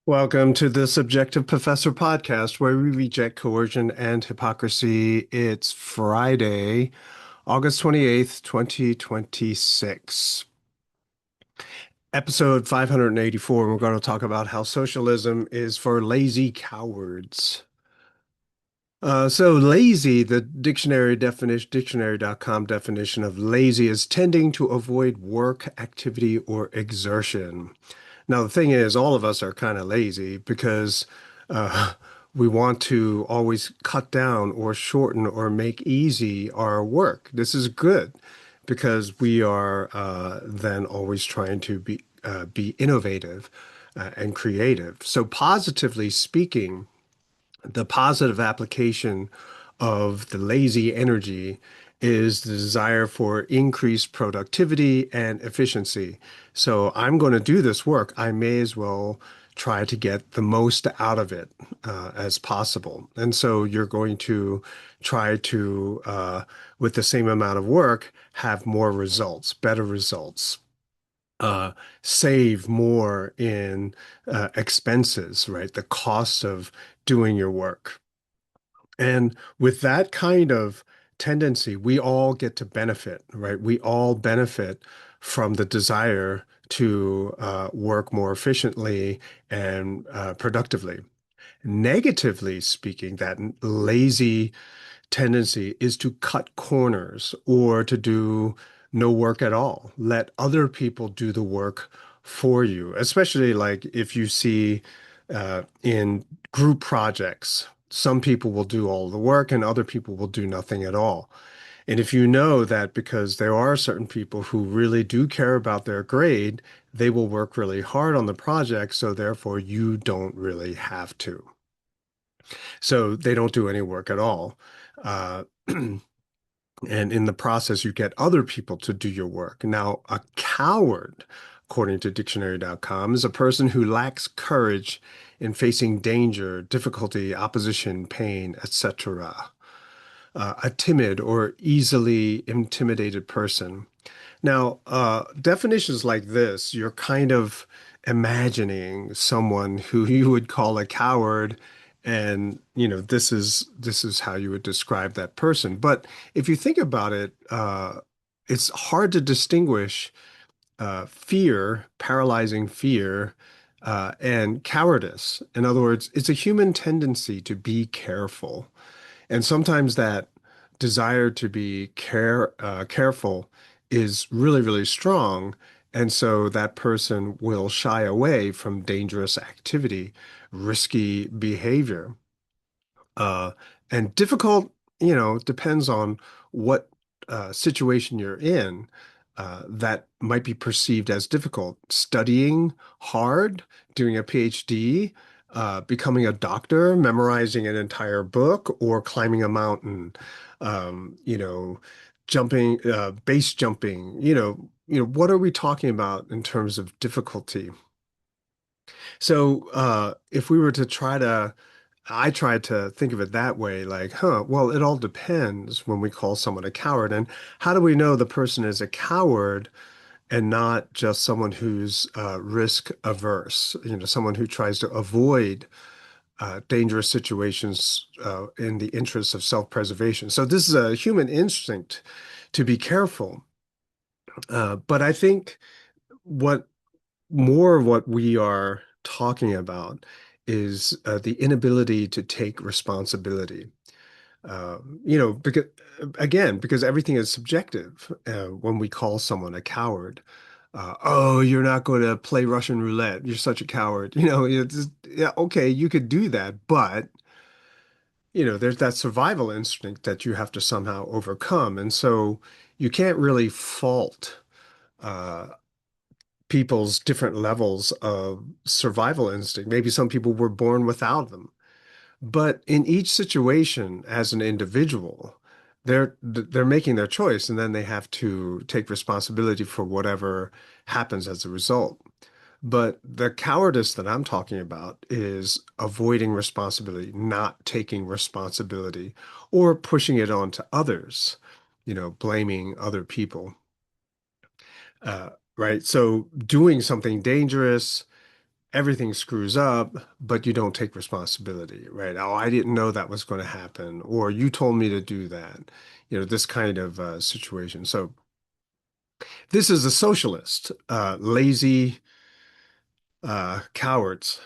Welcome to the Subjective Professor podcast, where we reject coercion and hypocrisy. It's Friday, August 28th, 2026. Episode 584, we're going to talk about how socialism is for lazy cowards. So lazy, the dictionary definition, dictionary.com definition of lazy is tending to avoid work, activity, or exertion. Now, the thing is, all of us are kind of lazy because uh, we want to always cut down or shorten or make easy our work. This is good because we are then always trying to be innovative and creative. So, positively speaking, the positive application of the lazy energy is the desire for increased productivity and efficiency. So I'm going to do this work. I may as well try to get the most out of it as possible. And so you're going to try to, with the same amount of work, have more results, better results, uh, save more in expenses, right? The cost of doing your work. And with that kind of tendency, we all get to benefit, right? We all benefit from the desire to work more efficiently and productively. Negatively speaking, that lazy tendency is to cut corners or to do no work at all. Let other people do the work for you, especially like if you see in group projects, some people will do all the work and other people will do nothing at all. And if you know that because there are certain people who really do care about their grade, they will work really hard on the project, so therefore you don't really have to. So they don't do any work at all. Uh, And in the process, you get other people to do your work. Now, a coward, according to dictionary.com, is a person who lacks courage in facing danger, difficulty, opposition, pain, etc. A timid or easily intimidated person. Now, definitions like this, you're kind of imagining someone who you would call a coward, and this is how you would describe that person. But if you think about it, it's hard to distinguish fear, paralyzing fear, and cowardice. In other words, it's a human tendency to be careful. And sometimes that desire to be careful is really, really strong. And so that person will shy away from dangerous activity, risky behavior. Uh, and difficult, depends on what situation you're in that might be perceived as difficult. Studying hard, doing a PhD, becoming a doctor, memorizing an entire book, or climbing a mountain, jumping, base jumping, what are we talking about in terms of difficulty? So if we were to I tried to think of it that way, like, well, it all depends when we call someone a coward. And how do we know the person is a coward and not just someone who's risk averse, someone who tries to avoid dangerous situations in the interests of self-preservation? So this is a human instinct to be careful. But I think what more of what we are talking about is the inability to take responsibility. Because again, because everything is subjective. When we call someone a coward, oh, you're not going to play Russian roulette. You're such a coward. Yeah, okay, you could do that, but there's that survival instinct that you have to somehow overcome, and so you can't really fault uh, people's different levels of survival instinct. Maybe some people were born without them. But in each situation as an individual, they're making their choice and then they have to take responsibility for whatever happens as a result. But the cowardice that I'm talking about is avoiding responsibility, not taking responsibility, or pushing it on to others, blaming other people. Uh, right? So doing something dangerous everything screws up, but you don't take responsibility, right? Oh, I didn't know that was going to happen, or you told me to do that. This kind of situation. So this is a socialist, lazy cowards.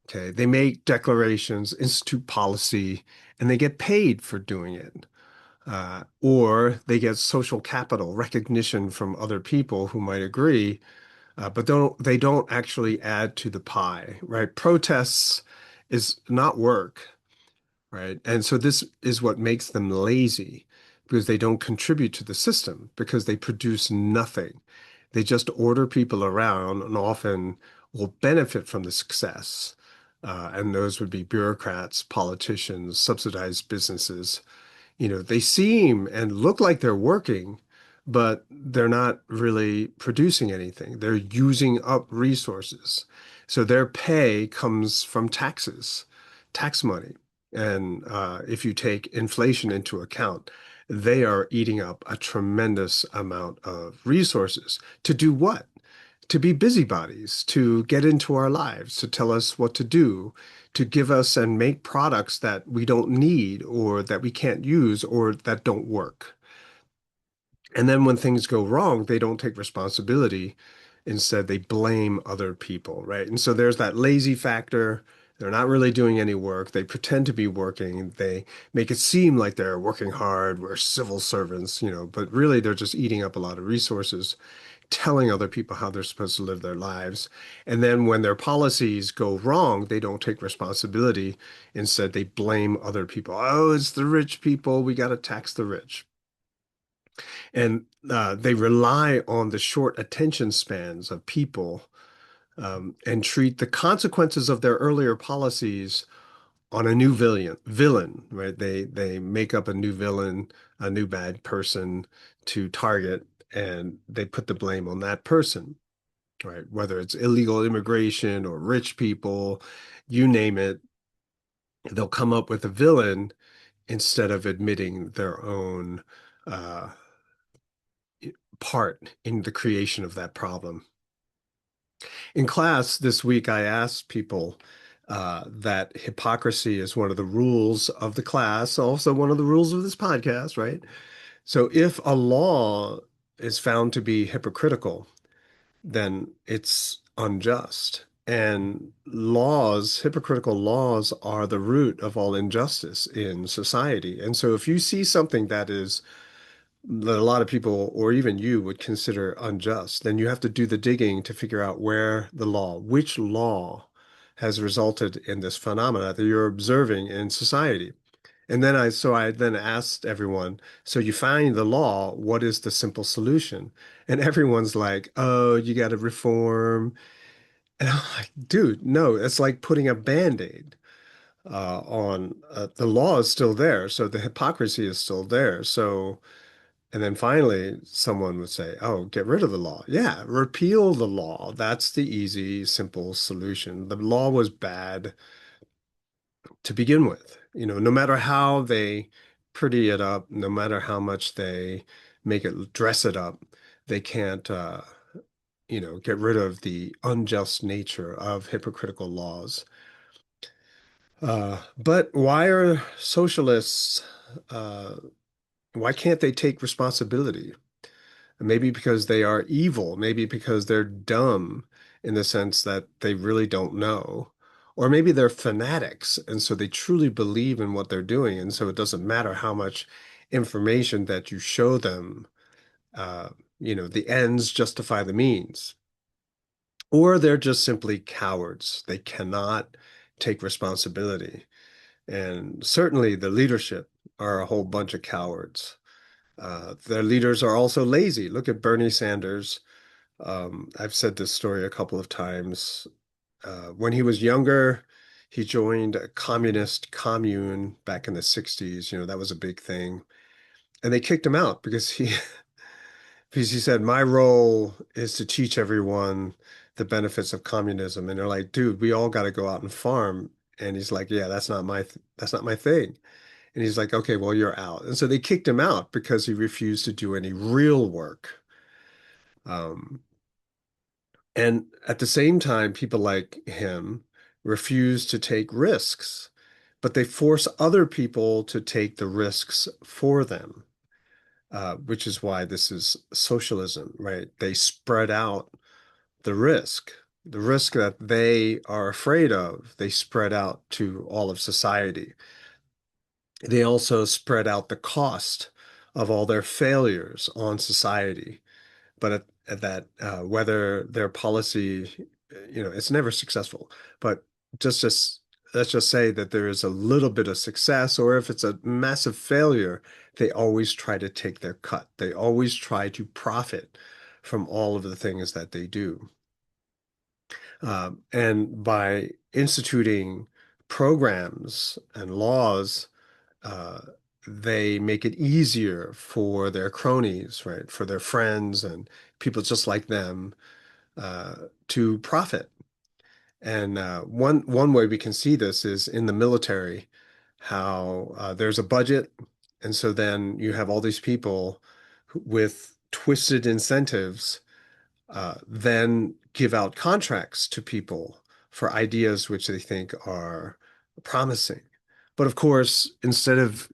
Okay, they make declarations, institute policy, and they get paid for doing it. Or they get social capital, recognition from other people who might agree, but they don't actually add to the pie, right? Protests is not work, right? And so this is what makes them lazy because they don't contribute to the system because they produce nothing. They just order people around and often will benefit from the success. And those would be bureaucrats, politicians, subsidized businesses. They seem and look like they're working, but they're not really producing anything. They're using up resources. So their pay comes from taxes, tax money. And if you take inflation into account, they are eating up a tremendous amount of resources. To do what? To be busybodies, to get into our lives, to tell us what to do, to give us and make products that we don't need or that we can't use or that don't work. And then when things go wrong, they don't take responsibility. Instead, they blame other people, right? And so there's that lazy factor. They're not really doing any work. They pretend to be working. They make it seem like they're working hard. We're civil servants, but really they're just eating up a lot of resources, telling other people how they're supposed to live their lives. And then when their policies go wrong, they don't take responsibility. Instead, they blame other people. Oh, it's the rich people. We got to tax the rich. And they rely on the short attention spans of people and treat the consequences of their earlier policies on a new villain, right? They make up a new villain, a new bad person to target, and they put the blame on that person, right? Whether it's illegal immigration or rich people, you name it, they'll come up with a villain instead of admitting their own uh, part in the creation of that problem. In class this week, I asked people that hypocrisy is one of the rules of the class, also one of the rules of this podcast, right? So if a law is found to be hypocritical, then it's unjust. And hypocritical laws are the root of all injustice in society. And so if you see something that a lot of people, or even you, would consider unjust, then you have to do the digging to figure out which law has resulted in this phenomena that you're observing in society. And then I then asked everyone, so you find the law, what is the simple solution? And everyone's like, oh, you got to reform. And I'm like, dude, no, it's like putting a Band-Aid on the law is still there. So the hypocrisy is still there. So and then finally, someone would say, oh, get rid of the law. Yeah, repeal the law. That's the easy, simple solution. The law was bad to begin with. No matter how they pretty it up, no matter how much they make it dress it up, they can't, get rid of the unjust nature of hypocritical laws. But why are socialists, uh, why can't they take responsibility? Maybe because they are evil, maybe because they're dumb in the sense that they really don't know. Or maybe they're fanatics, and so they truly believe in what they're doing, and so it doesn't matter how much information that you show them. Uh, the ends justify the means. Or they're just simply cowards. They cannot take responsibility. And certainly the leadership are a whole bunch of cowards. Their leaders are also lazy. Look at Bernie Sanders. I've said this story a couple of times. When he was younger, he joined a communist commune back in the 60s. That was a big thing. And they kicked him out because he because he said, my role is to teach everyone the benefits of communism. And they're like, dude, we all got to go out and farm. And he's like, yeah, that's not my thing. And he's like, okay, well, you're out. And so they kicked him out because he refused to do any real work. Um, And at the same time, people like him refuse to take risks, but they force other people to take the risks for them, which is why this is socialism, right? They spread out the risk, the risk that they are afraid of, they spread out to all of society. They also spread out the cost of all their failures on society. But at that, whether their policy, it's never successful. But just let's just say that there is a little bit of success, or if it's a massive failure, they always try to take their cut. They always try to profit from all of the things that they do. And by instituting programs and laws, uh, they make it easier for their cronies, right, for their friends and people just like them uh, to profit. And one way we can see this is in the military, how there's a budget, and so then you have all these people with twisted incentives then give out contracts to people for ideas which they think are promising. But of course, instead of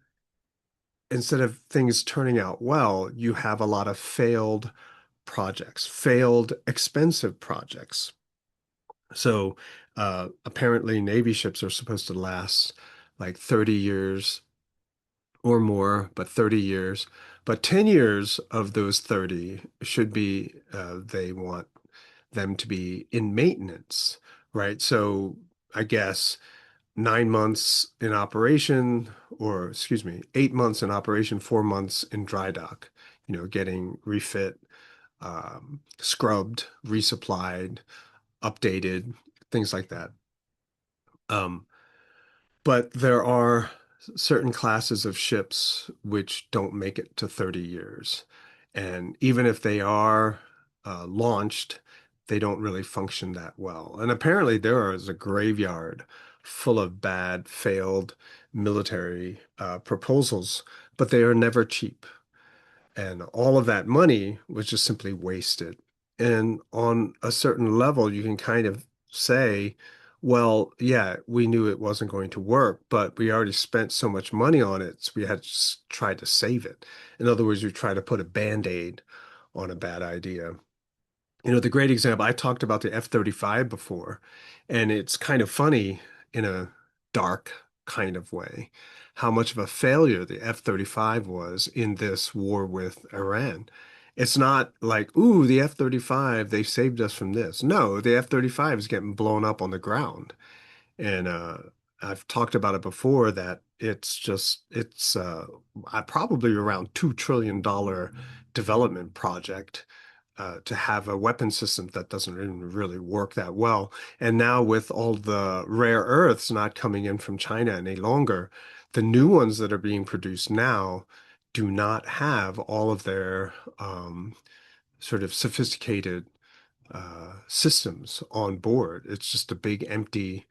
things turning out well, you have a lot of failed projects, failed expensive projects. So apparently Navy ships are supposed to last like 30 years or more, but 30 years. But 10 years of those 30 should be, they want them to be in maintenance, right? So I guess 9 months in operation, or excuse me, 8 months in operation, 4 months in dry dock, getting refit, scrubbed, resupplied, updated, things like that. Um, but there are certain classes of ships which don't make it to 30 years. And even if they are launched, they don't really function that well. And apparently there is a graveyard full of bad, failed military proposals, but they are never cheap. And all of that money was just simply wasted. And on a certain level, you can kind of say, well, yeah, we knew it wasn't going to work, but we already spent so much money on it, so we had to try to save it. In other words, you try to put a band-aid on a bad idea. The great example, I talked about the F-35 before, and it's kind of funny in a dark kind of way how much of a failure the F-35 was in this war with Iran. It's not like, ooh, the F-35, they saved us from this. No, the F-35 is getting blown up on the ground. And I've talked about it before that it's probably around $2 trillion development project to have a weapon system that doesn't even really work that well. And now with all the rare earths not coming in from China any longer, the new ones that are being produced now do not have all of their sort of sophisticated systems on board. It's just a big empty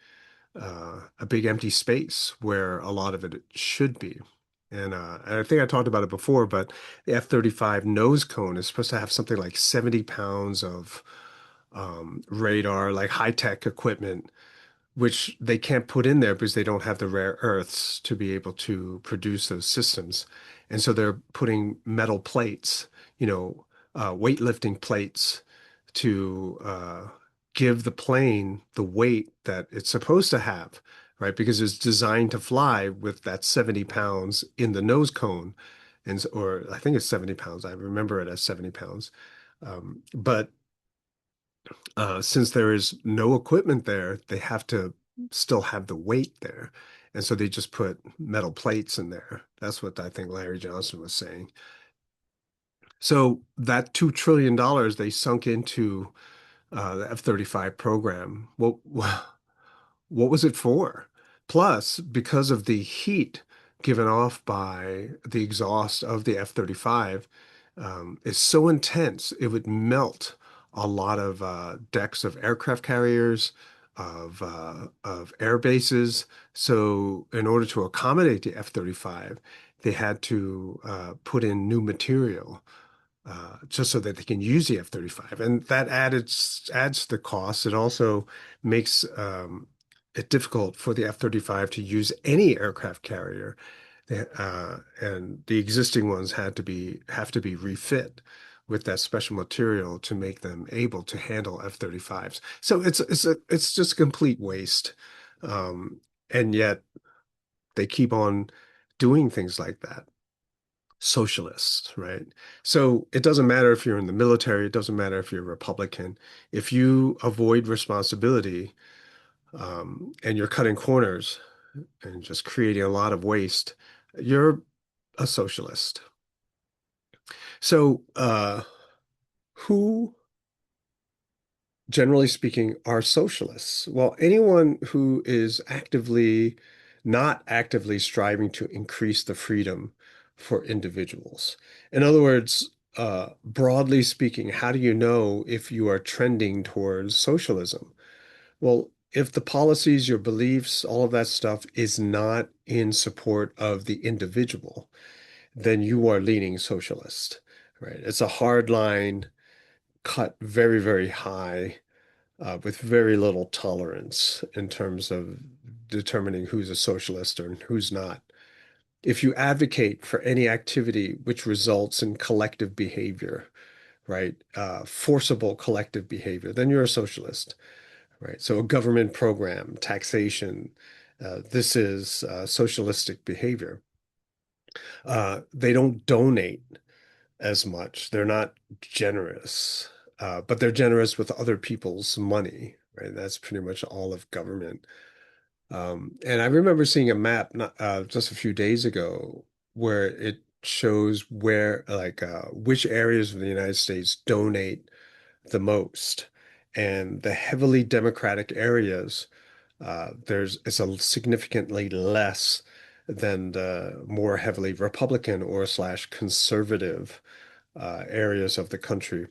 space where a lot of it should be. And I think I talked about it before, but the F-35 nose cone is supposed to have something like 70 pounds of radar, like high-tech equipment, which they can't put in there because they don't have the rare earths to be able to produce those systems. And so they're putting metal plates, weightlifting plates to give the plane the weight that it's supposed to have, right? Because it's designed to fly with that 70 pounds in the nose cone. Or I think it's 70 pounds. I remember it as 70 pounds. But since there is no equipment there, they have to still have the weight there. And so they just put metal plates in there. That's what I think Larry Johnson was saying. So that $2 trillion they sunk into the F-35 program, what was it for? Plus, because of the heat given off by the exhaust of the F-35, is so intense, it would melt a lot of decks of aircraft carriers, of air bases. So, in order to accommodate the F-35, they had to put in new material just so that they can use the F-35. And that adds to the cost. It also makes it difficult for the F-35 to use any aircraft carrier. And the existing ones have to be refit with that special material to make them able to handle F-35s. So it's just a complete waste. Um, and yet they keep on doing things like that. Socialists, right? So it doesn't matter if you're in the military, it doesn't matter if you're a Republican. If you avoid responsibility, and you're cutting corners and just creating a lot of waste, you're a socialist. So, who, generally speaking, are socialists? Well, anyone who is not actively striving to increase the freedom for individuals. In other words, broadly speaking, how do you know if you are trending towards socialism? Well, if the policies, your beliefs, all of that stuff is not in support of the individual, then you are leaning socialist, right? It's a hard line cut very, very high, with very little tolerance in terms of determining who's a socialist or who's not. If you advocate for any activity which results in collective behavior, right, forcible collective behavior, then you're a socialist, right? So a government program, taxation, this is socialistic behavior. They don't donate as much. They're not generous, but they're generous with other people's money, right? That's pretty much all of government. And I remember seeing a map just a few days ago where it shows where, like, which areas of the United States donate the most. And the heavily Democratic areas, it's a significantly less than the more heavily Republican or slash conservative areas of the country.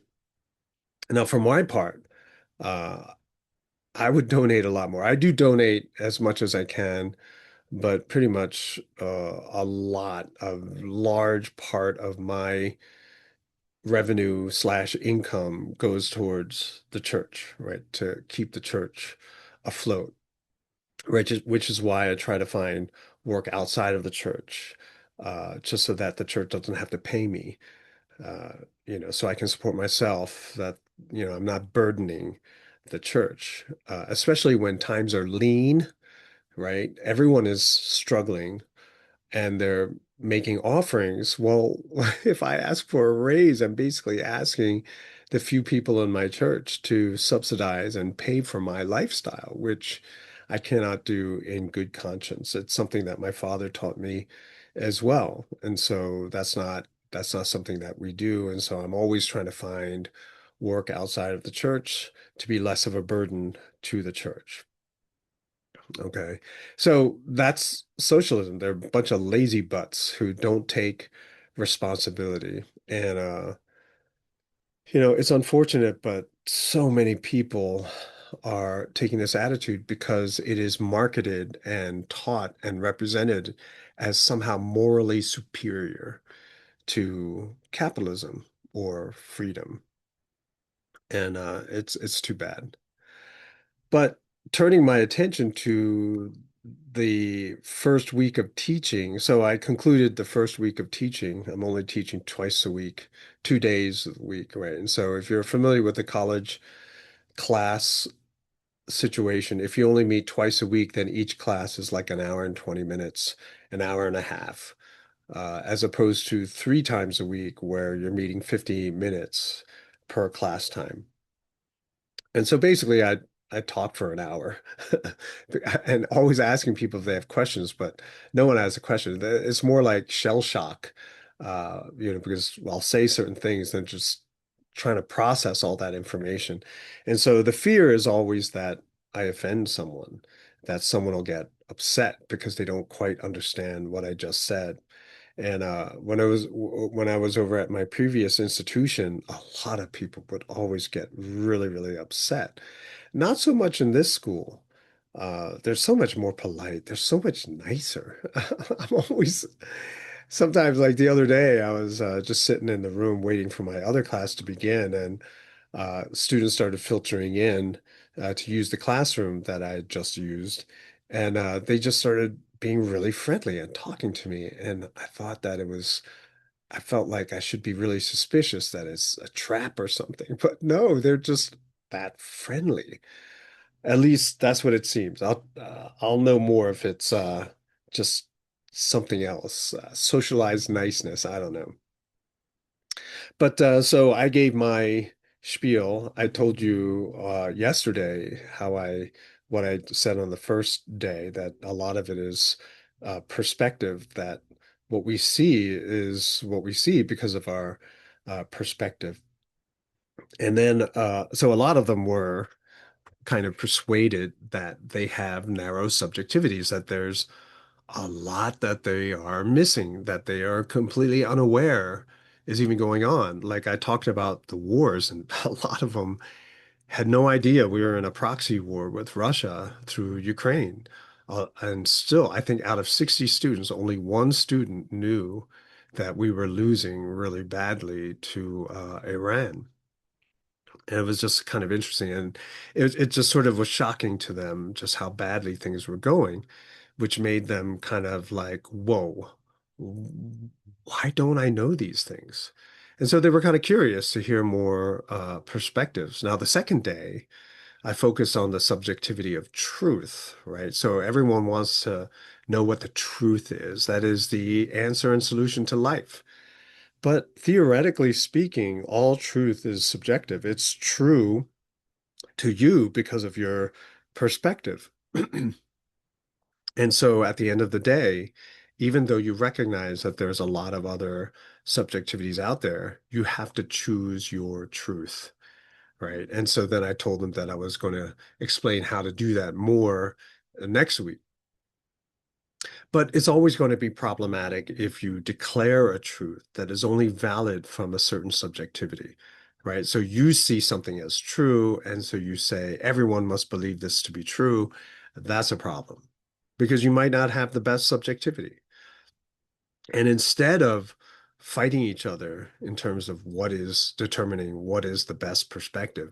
Now, for my part, uh, I would donate a lot more. I do donate as much as I can, but pretty much a large part of my revenue slash income goes towards the church, right? To keep the church afloat, right? Which is why I try to find work outside of the church, just so that the church doesn't have to pay me, uh, so I can support myself, that, I'm not burdening the church, especially when times are lean, right? Everyone is struggling and they're making offerings. Well, if I ask for a raise, I'm basically asking the few people in my church to subsidize and pay for my lifestyle, which I cannot do in good conscience. It's something that my father taught me as well. And so that's not something that we do. And so I'm always trying to find work outside of the church to be less of a burden to the church. Okay. So that's socialism. They're a bunch of lazy butts who don't take responsibility. And it's unfortunate, but so many people are taking this attitude because it is marketed and taught and represented as somehow morally superior to capitalism or freedom. And it's too bad. But turning my attention to the first week of teaching, so I concluded the first week of teaching. I'm only teaching twice a week, 2 days a week, right? And so if you're familiar with the college class situation, if you only meet twice a week, then each class is like an hour and 20 minutes, an hour and a half, as opposed to 3 times a week where you're meeting 50 minutes per class time. And so basically, I talk for an hour and always asking people if they have questions, but no one has a question. It's more like shell shock, because I'll say certain things and just trying to process all that information. And so the fear is always that I offend someone, that someone will get upset because they don't quite understand what I just said. And when I was over at my previous institution, a lot of people would always get really, really upset. Not so much in this school. They're so much more polite. They're so much nicer. I'm always Sometimes, like the other day, I was just sitting in the room waiting for my other class to begin, and students started filtering in to use the classroom that I had just used, and they just started being really friendly and talking to me. And I thought that I felt like I should be really suspicious that it's a trap or something, but no, they're just that friendly. At least that's what it seems. I'll know more if it's just something else. Socialized niceness. I don't know. But so I gave my spiel. I told you yesterday how I what I said on the first day, that a lot of it is perspective, that what we see is what we see because of our perspective. And then so a lot of them were kind of persuaded that they have narrow subjectivities, that there's a lot that they are missing, that they are completely unaware is even going on. Like I talked about the wars, and a lot of them had no idea we were in a proxy war with Russia through Ukraine. And still, I think out of 60 students, only one student knew that we were losing really badly to Iran. And it was just kind of interesting. And it just sort of was shocking to them just how badly things were going, which made them kind of like, whoa, why don't I know these things? And so they were kind of curious to hear more perspectives. Now, the second day, I focused on the subjectivity of truth, right? So everyone wants to know what the truth is. That is the answer and solution to life. But theoretically speaking, all truth is subjective. It's true to you because of your perspective. And so at the end of the day, even though you recognize that there's a lot of other subjectivities out there, you have to choose your truth, right? And so then I told them that I was going to explain how to do that more next week. But it's always going to be problematic if you declare a truth that is only valid from a certain subjectivity, right? So you see something as true, and so you say everyone must believe this to be true. That's a problem because you might not have the best subjectivity. And instead of fighting each other in terms of what is determining what is the best perspective,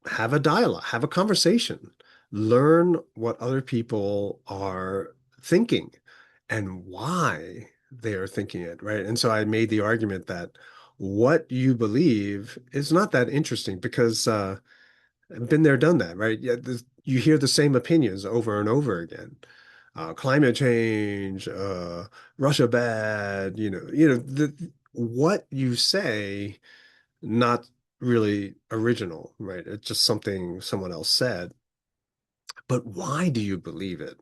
have a dialogue, have a conversation, learn what other people are thinking and why they are thinking it, right? And so I made the argument that what you believe is not that interesting because I've been there, done that, right? Yeah, you hear the same opinions over and over again. Climate change, Russia bad, what you say, not really original, right? It's just something someone else said. But why do you believe it?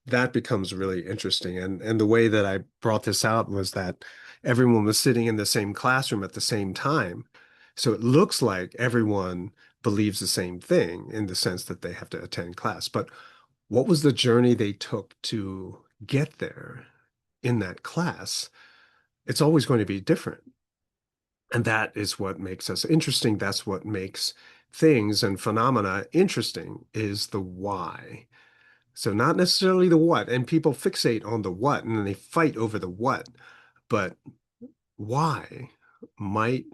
That becomes really interesting. And the way that I brought this out was that everyone was sitting in the same classroom at the same time. So it looks like everyone believes the same thing in the sense that they have to attend class. But what was the journey they took to get there in that class? It's always going to be different. And that is what makes us interesting. That's what makes things and phenomena interesting, is the why. So not necessarily the what, and people fixate on the what and then they fight over the what, but why might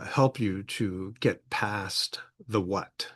help you to get past the what.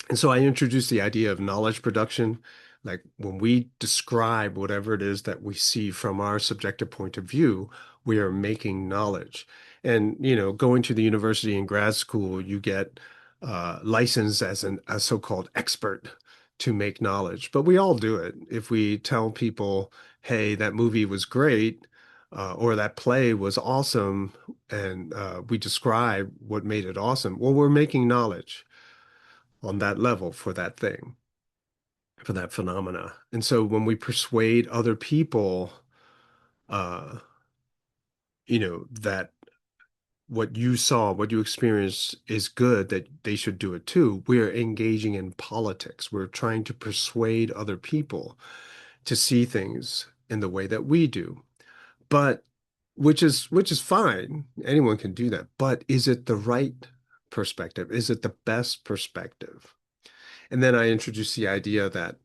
And so I introduced the idea of knowledge production. Like when we describe whatever it is that we see from our subjective point of view, we are making knowledge. And, going to the university and grad school, you get licensed as a so-called expert to make knowledge. But we all do it. If we tell people, hey, that movie was great, or that play was awesome, and we describe what made it awesome, well, we're making knowledge on that level for that thing, for that phenomena. And so when we persuade other people, uh, that what you saw, what you experienced is good, that they should do it too, we're engaging in politics. We're trying to persuade other people to see things in the way that we do. But which is fine. Anyone can do that. But is it the right perspective? Is it the best perspective? And then I introduced the idea that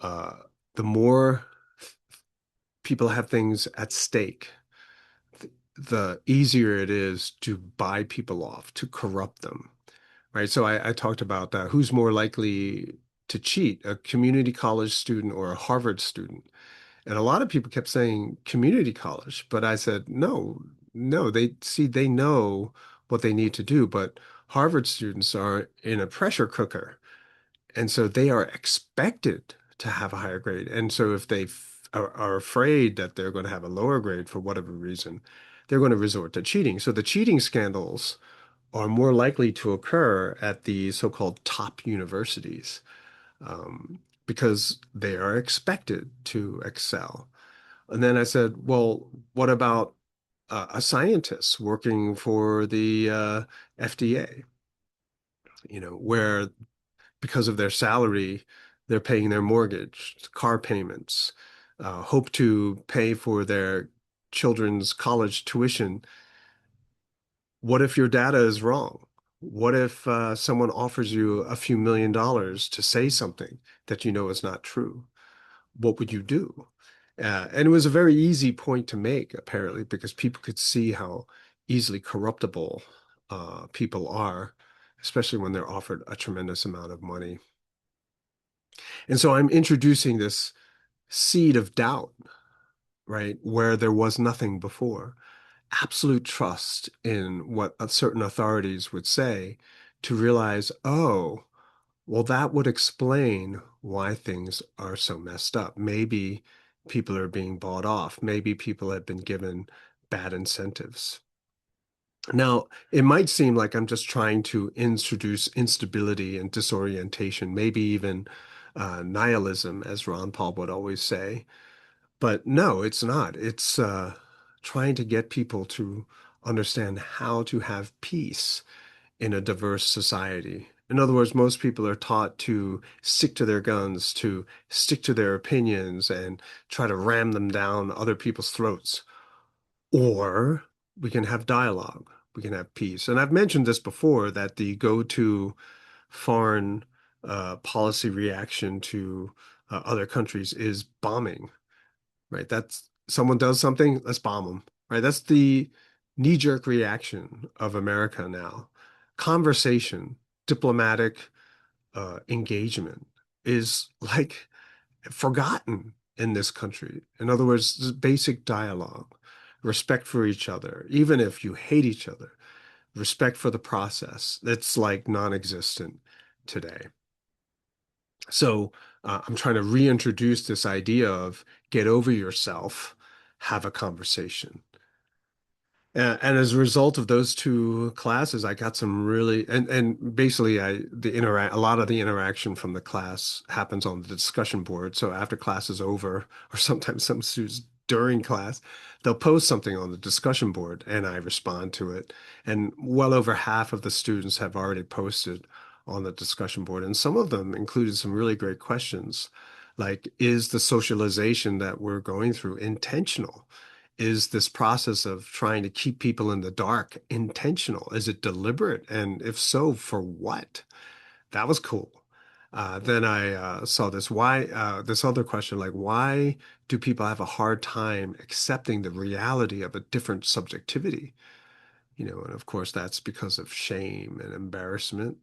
uh, the more people have things at stake, the easier it is to buy people off, to corrupt them, right? So I talked about who's more likely to cheat, a community college student or a Harvard student. And a lot of people kept saying community college, but I said, no, no, they know what they need to do, but Harvard students are in a pressure cooker. And so they are expected to have a higher grade. And so if are afraid that they're going to have a lower grade for whatever reason, they're going to resort to cheating. So the cheating scandals are more likely to occur at the so-called top universities, because they are expected to excel. And then I said, well, what about a scientist working for the FDA, where because of their salary, they're paying their mortgage, car payments, hope to pay for their children's college tuition. What if your data is wrong? What if someone offers you a few $1 million to say something that you know is not true? What would you do? And it was a very easy point to make, apparently, because people could see how easily corruptible people are, especially when they're offered a tremendous amount of money. And so I'm introducing this seed of doubt, right, where there was nothing before. Absolute trust in what certain authorities would say to realize, oh, well, that would explain why things are so messed up. Maybe people are being bought off. Maybe people have been given bad incentives. Now, it might seem like I'm just trying to introduce instability and disorientation, maybe even nihilism, as Ron Paul would always say. But no, it's not. It's trying to get people to understand how to have peace in a diverse society. In other words, most people are taught to stick to their guns, to stick to their opinions, and try to ram them down other people's throats. Or we can have dialogue, we can have peace. And I've mentioned this before that the go-to foreign policy reaction to other countries is bombing, right? That's someone does something, let's bomb them, right? That's the knee-jerk reaction of America now. Conversation, diplomatic engagement is like forgotten in this country. In other words, basic dialogue, respect for each other, even if you hate each other, respect for the process. It's like non-existent today. So I'm trying to reintroduce this idea of get over yourself, have a conversation. And as a result of those two classes, I got some really and basically a lot of the interaction from the class happens on the discussion board. So after class is over, or sometimes some students during class, they'll post something on the discussion board and I respond to it. And well over half of the students have already posted on the discussion board. And some of them included some really great questions, like, is the socialization that we're going through intentional? Is this process of trying to keep people in the dark intentional? Is it deliberate? And if so, for what? That was cool. Then I saw this other question, like, why do people have a hard time accepting the reality of a different subjectivity? And of course, that's because of shame and embarrassment.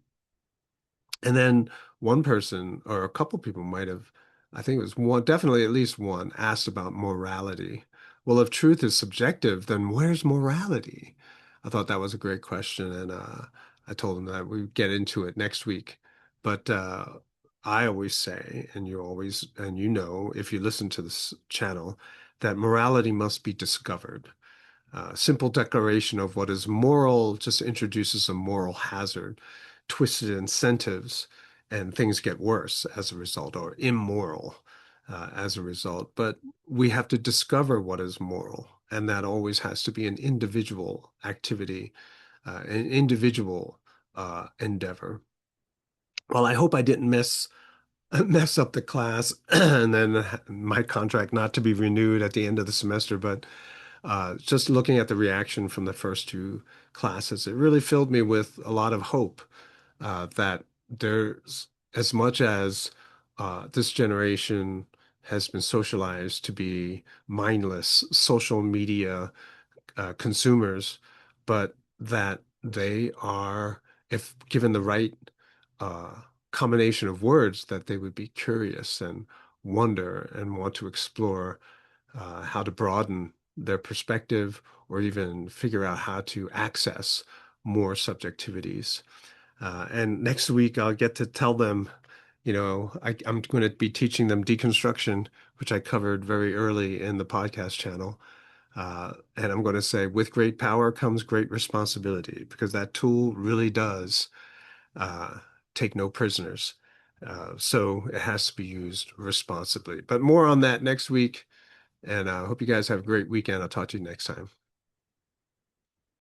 And then one person or a couple people might have, I think it was one, definitely at least one, asked about morality. Well, if truth is subjective, then where's morality? I thought that was a great question, and I told him that we'd get into it next week. But I always say, and if you listen to this channel, that morality must be discovered. Simple declaration of what is moral just introduces a moral hazard, twisted incentives, and things get worse as a result, or immoral as a result. But we have to discover what is moral, and that always has to be an individual activity, an individual endeavor. Well, I hope I didn't mess up the class and then my contract not to be renewed at the end of the semester, but just looking at the reaction from the first two classes, it really filled me with a lot of hope that there's as much as this generation has been socialized to be mindless social media consumers, but that they are, if given the right uh, combination of words, that they would be curious and wonder and want to explore how to broaden their perspective or even figure out how to access more subjectivities. And next week, I'll get to tell them, I'm going to be teaching them deconstruction, which I covered very early in the podcast channel. And I'm going to say, with great power comes great responsibility, because that tool really does uh, take no prisoners. So it has to be used responsibly. But more on that next week. And I hope you guys have a great weekend. I'll talk to you next time.